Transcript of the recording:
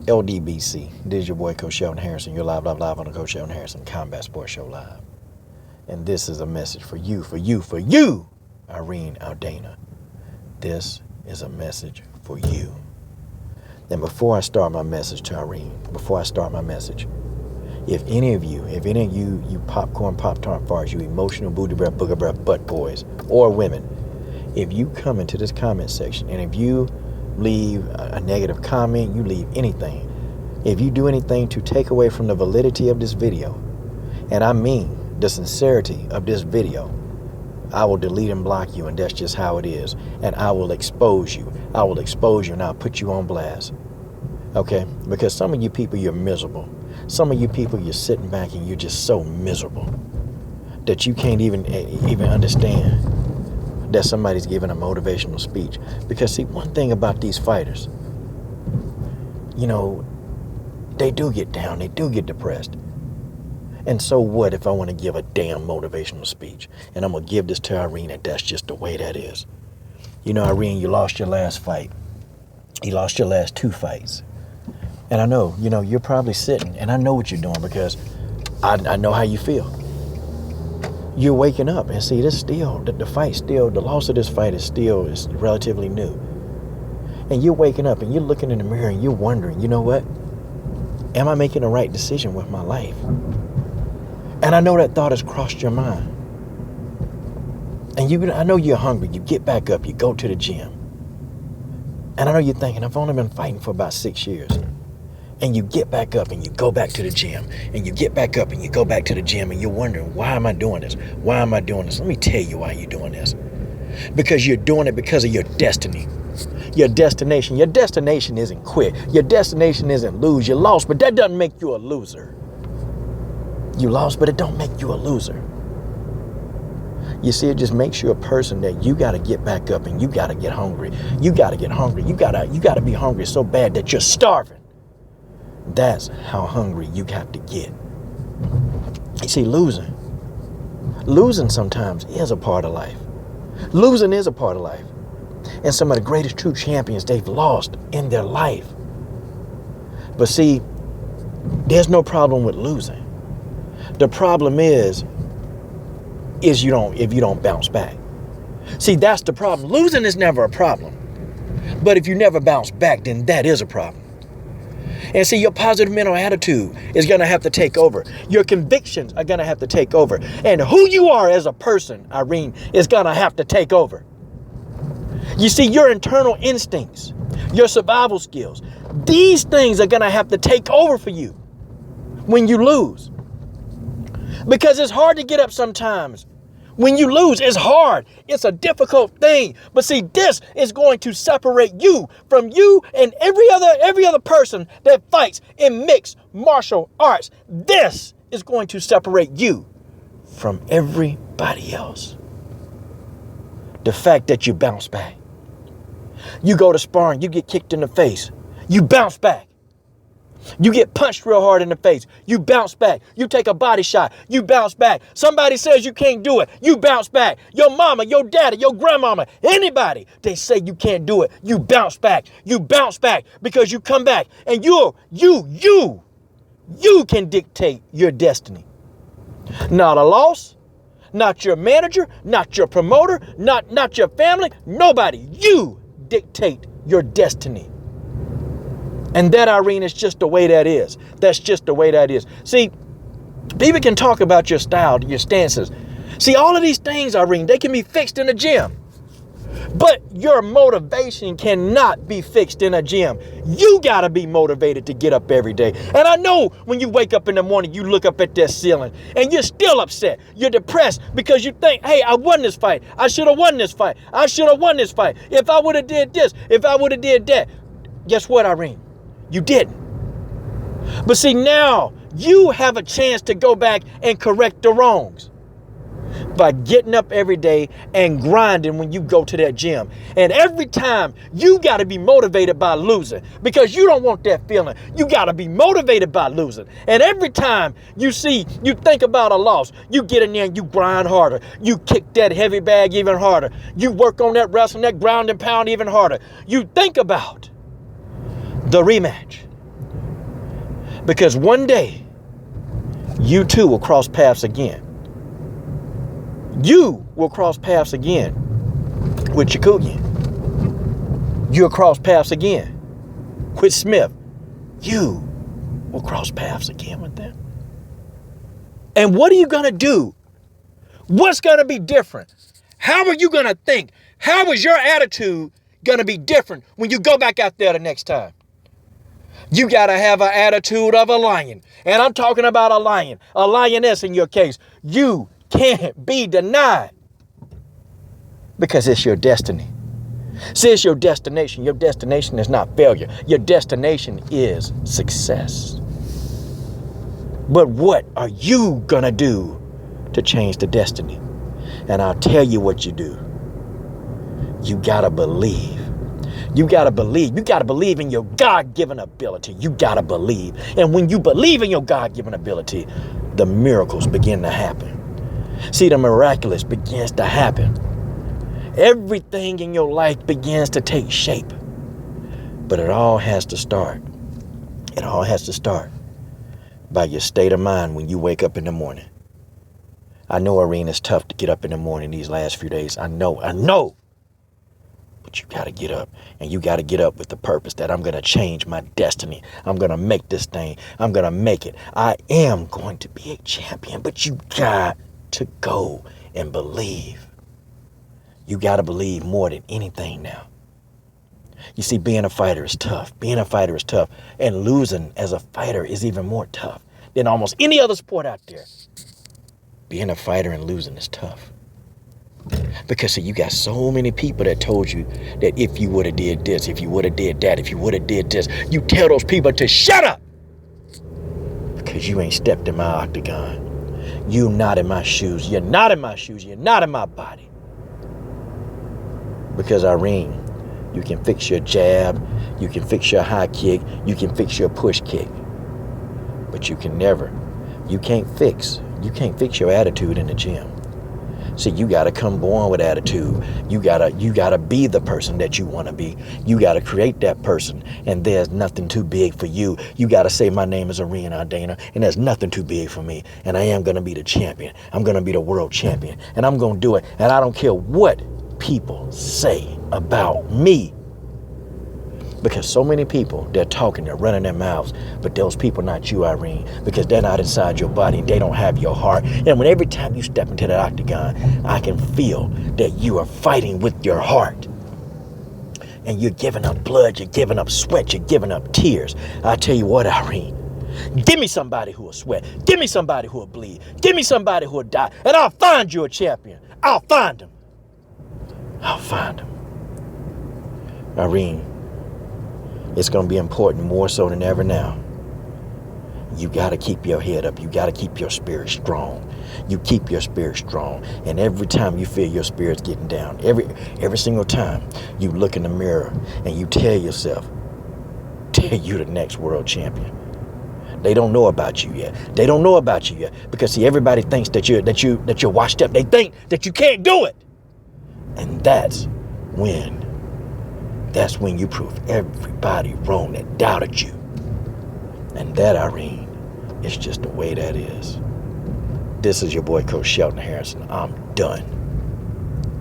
LDBC. This is your boy, Coach Sheldon Harrison. You're live on the Coach Sheldon Harrison Combat Sports Show Live. And this is a message for you, Irene, Aldana. This is a message for you. And before I start my message to Irene, if any of you, you popcorn, Pop-Tart farts, you emotional booty breath, booger breath, butt boys, or women, if you come into this comment section and if you leave a negative comment, you leave anything, if you do anything to take away from the validity of this video, and I mean the sincerity of this video, I will delete and block you, and that's just how it is. And I will expose you. And I'll put you on blast. Okay? Because some of you people, you're miserable. Some of you people, you're sitting back and you're just so miserable that you can't even understand that somebody's giving a motivational speech. Because see, one thing about these fighters, you know, they do get down, they do get depressed. And so what if I want to give a damn motivational speech? And I'm going to give this to Irene, and that's just the way that is. You know, Irene, you lost your last fight. You lost your last 2 fights. And I know, you know, you're probably sitting, and I know what you're doing because I know how you feel. You're waking up, and see, this still, the loss of this fight is relatively new. And you're waking up, and you're looking in the mirror, and you're wondering, you know what? Am I making the right decision with my life? And I know that thought has crossed your mind. And I know you're hungry. You get back up. You go to the gym. And I know you're thinking, I've only been fighting for about 6 years. And you get back up and you go back to the gym. And you get back up and you go back to the gym. And you're wondering, why am I doing this? Why am I doing this? Let me tell you why you're doing this. Because you're doing it because of your destiny. Your destination. Your destination isn't quit. Your destination isn't lose. You lost, but that doesn't make you a loser. You lost, but it don't make you a loser. You see, it just makes you a person that you got to get back up and you got to get hungry. You got to get hungry. You got to be hungry so bad that you're starving. That's how hungry you have to get. You see, losing sometimes is a part of life. Losing is a part of life. And some of the greatest true champions, they've lost in their life. But see, there's no problem with losing. The problem is if you don't bounce back. See, that's the problem. Losing is never a problem. But if you never bounce back, then that is a problem. And see, your positive mental attitude is going to have to take over. Your convictions are going to have to take over. And who you are as a person, Irene, is going to have to take over. You see, your internal instincts, your survival skills, these things are going to have to take over for you when you lose. Because it's hard to get up sometimes. When you lose, it's hard. It's a difficult thing. But see, this is going to separate you from you and every other person that fights in mixed martial arts. This is going to separate you from everybody else. The fact that you bounce back. You go to sparring, you get kicked in the face. You bounce back. You get punched real hard in the face. You bounce back. You take a body shot. You bounce back. Somebody says you can't do it. You bounce back. Your mama, your daddy, your grandmama, anybody, they say you can't do it. You bounce back. You bounce back because you come back and you can dictate your destiny. Not a loss, not your manager, not your promoter, not your family, nobody. You dictate your destiny. And that, Irene, is just the way that is. That's just the way that is. See, people can talk about your style, your stances. See, all of these things, Irene, they can be fixed in a gym. But your motivation cannot be fixed in a gym. You got to be motivated to get up every day. And I know when you wake up in the morning, you look up at that ceiling and you're still upset. You're depressed because you think, hey, I won this fight. I should have won this fight. I should have won this fight. If I would have did this, if I would have did that. Guess what, Irene? You didn't. But see, now you have a chance to go back and correct the wrongs by getting up every day and grinding when you go to that gym. And every time you got to be motivated by losing because you don't want that feeling. You got to be motivated by losing. And every time you think about a loss, you get in there and you grind harder. You kick that heavy bag even harder. You work on that wrestling, that ground and pound even harder. You think about the rematch. Because one day, you too will cross paths again. You will cross paths again with Chikugian. You'll cross paths again with Smith. You will cross paths again with them. And what are you going to do? What's going to be different? How are you going to think? How is your attitude going to be different when you go back out there the next time? You got to have an attitude of a lion. And I'm talking about a lion, a lioness in your case. You can't be denied because it's your destiny. See, it's your destination. Your destination is not failure. Your destination is success. But what are you going to do to change the destiny? And I'll tell you what you do. You got to believe. You got to believe. You got to believe in your God-given ability. You got to believe. And when you believe in your God-given ability, the miracles begin to happen. See, the miraculous begins to happen. Everything in your life begins to take shape. But it all has to start. It all has to start by your state of mind when you wake up in the morning. I know, Irene, it's tough to get up in the morning these last few days. I know. But you got to get up, and you got to get up with the purpose that I'm going to change my destiny. I'm going to make this thing. I'm going to make it. I am going to be a champion, but you got to go and believe. You got to believe more than anything now. You see, being a fighter is tough. Being a fighter is tough. And losing as a fighter is even more tough than almost any other sport out there. Being a fighter and losing is tough. Because see, you got so many people that told you that if you would have did this, if you would have did that, if you would have did this, you tell those people to shut up. Because you ain't stepped in my octagon. You not in my shoes. You're not in my shoes. You're not in my body. Because Irene, you can fix your jab, you can fix your high kick, you can fix your push kick. But you can't fix your attitude in the gym. See, you got to come born with attitude. You gotta be the person that you want to be. You got to create that person, and there's nothing too big for you. You got to say, my name is Irene Aldana, and there's nothing too big for me, and I am going to be the champion. I'm going to be the world champion, and I'm going to do it, and I don't care what people say about me. Because so many people, they're talking, they're running their mouths, but those people not you, Irene, because they're not inside your body, they don't have your heart. And when every time you step into that octagon, I can feel that you are fighting with your heart. And you're giving up blood, you're giving up sweat, you're giving up tears. I tell you what, Irene, give me somebody who will sweat, give me somebody who will bleed, give me somebody who will die, and I'll find you a champion. I'll find him. Irene, it's going to be important more so than ever now. You got to keep your head up. You got to keep your spirit strong. You keep your spirit strong. And every time you feel your spirit's getting down, every single time you look in the mirror and you tell yourself, you're the next world champion. They don't know about you yet. They don't know about you yet. Because see, everybody thinks that you're washed up. They think that you can't do it. And that's when you prove everybody wrong that doubted you. And that, Irene, is just the way that is. This is your boy, Coach Shelton Harrison. I'm done.